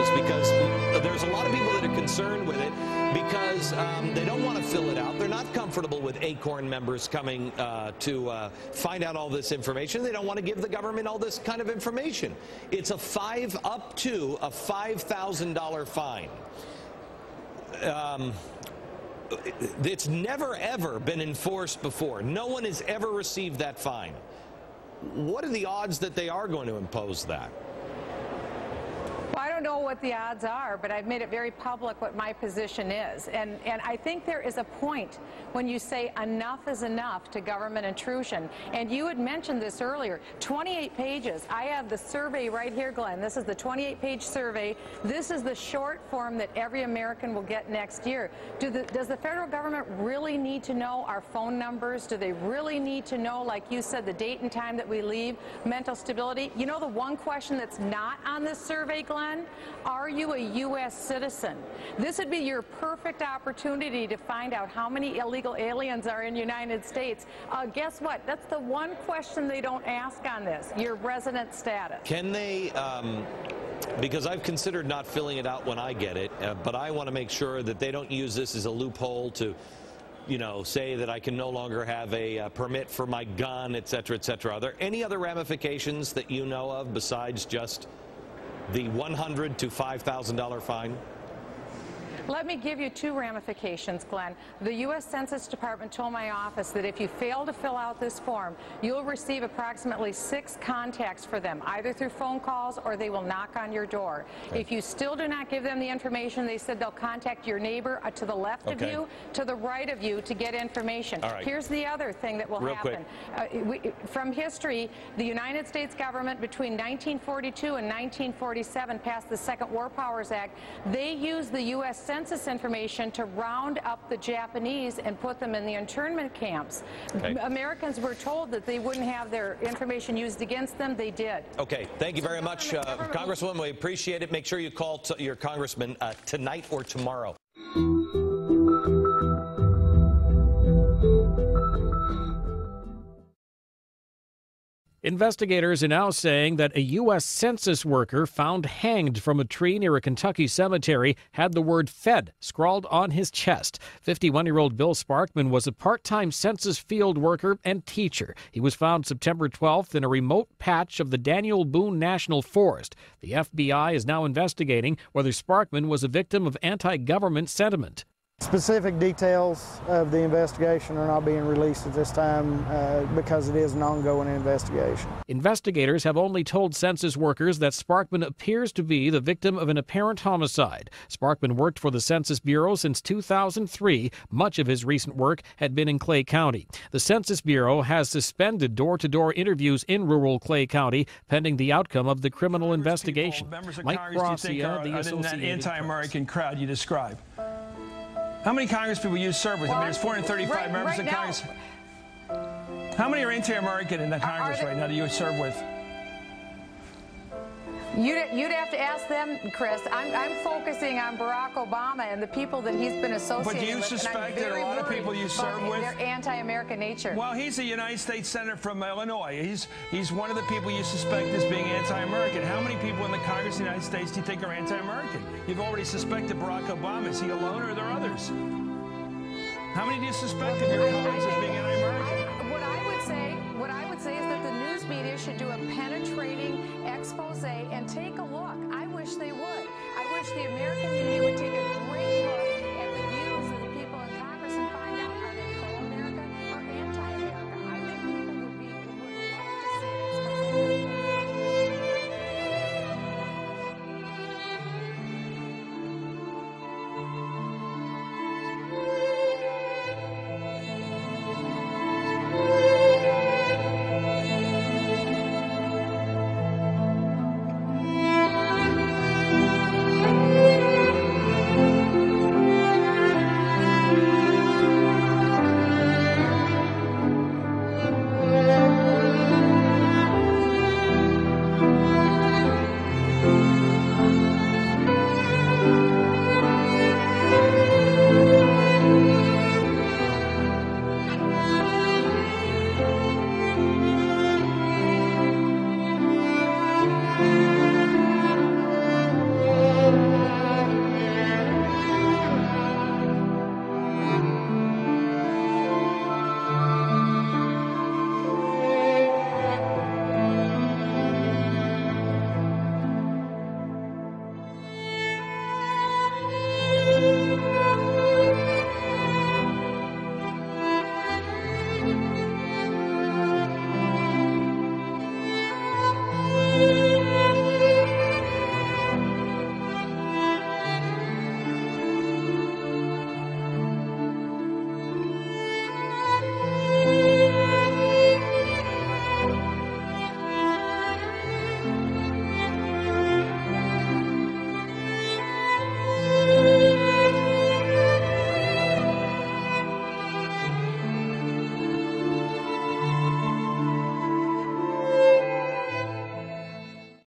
this because there's a lot of people that are concerned with it because they don't want to fill it out. They're not comfortable with ACORN members coming to find out all this information. They don't want to give the government all this kind of information. It's up to a $5,000 fine. It's never, ever been enforced before. No one has ever received that fine. What are the odds that they are going to impose that? Well, I don't know what the odds are, but I've made it very public what my position is. And I think there is a point when you say enough is enough to government intrusion. And you had mentioned this earlier, 28 pages. I have the survey right here, Glenn. This is the 28-page survey. This is the short form that every American will get next year. Does the federal government really need to know our phone numbers? Do they really need to know, like you said, the date and time that we leave, mental stability? You know the one question that's not on this survey, Glenn? Are you a U.S. citizen? This would be your perfect opportunity to find out how many illegal aliens are in the United States. Guess what? That's the one question they don't ask on this, your resident status. Can they, because I've considered not filling it out when I get it, but I want to make sure that they don't use this as a loophole to, you know, say that I can no longer have a permit for my gun, et cetera, et cetera. Are there any other ramifications that you know of besides just the $100,000 to $5,000 fine? Let me give you two ramifications, Glenn. The U.S. Census Department told my office that if you fail to fill out this form, you'll receive approximately 6 contacts for them, either through phone calls or they will knock on your door. Okay. If you still do not give them the information, they said they'll contact your neighbor to the left of you, to the right of you to get information. All right. Here's the other thing that will happen. From history, the United States government between 1942 and 1947 passed the Second War Powers Act. They used the U.S. Census information to round up the Japanese and put them in the internment camps. Okay. Americans were told that they wouldn't have their information used against them. They did. Okay. Thank you very much, Congresswoman. We appreciate it. Make sure you call your congressman tonight or tomorrow. Investigators are now saying that a U.S. Census worker found hanged from a tree near a Kentucky cemetery had the word "Fed" scrawled on his chest. 51-year-old Bill Sparkman was a part-time census field worker and teacher. He was found September 12th in a remote patch of the Daniel Boone National Forest. The FBI is now investigating whether Sparkman was a victim of anti-government sentiment. Specific details of the investigation are not being released at this time because it is an ongoing investigation. Investigators have only told census workers that Sparkman appears to be the victim of an apparent homicide. Sparkman worked for the Census Bureau since 2003. Much of his recent work had been in Clay County. The Census Bureau has suspended door-to-door interviews in rural Clay County pending the outcome of the criminal investigation. Mike Gracia, the Associated Press. That anti-American crowd you describe. How many congresspeople you serve with? I mean, there's 435 members of Congress. How many are anti-American in the Congress right now that you serve with? You'd have to ask them, Chris. I'm focusing on Barack Obama and the people that he's been associated with. But do you suspect that a lot of people you serve with? Their anti-American nature. Well, he's a United States Senator from Illinois. He's one of the people you suspect as being anti-American. How many people in the Congress of the United States do you think are anti-American? You've already suspected Barack Obama. Is he alone or are there others? How many do you suspect of your colleagues as being anti-American? What I would say is that the news media should do a penetrating expose and take a look. I wish they would. I wish the American media would take a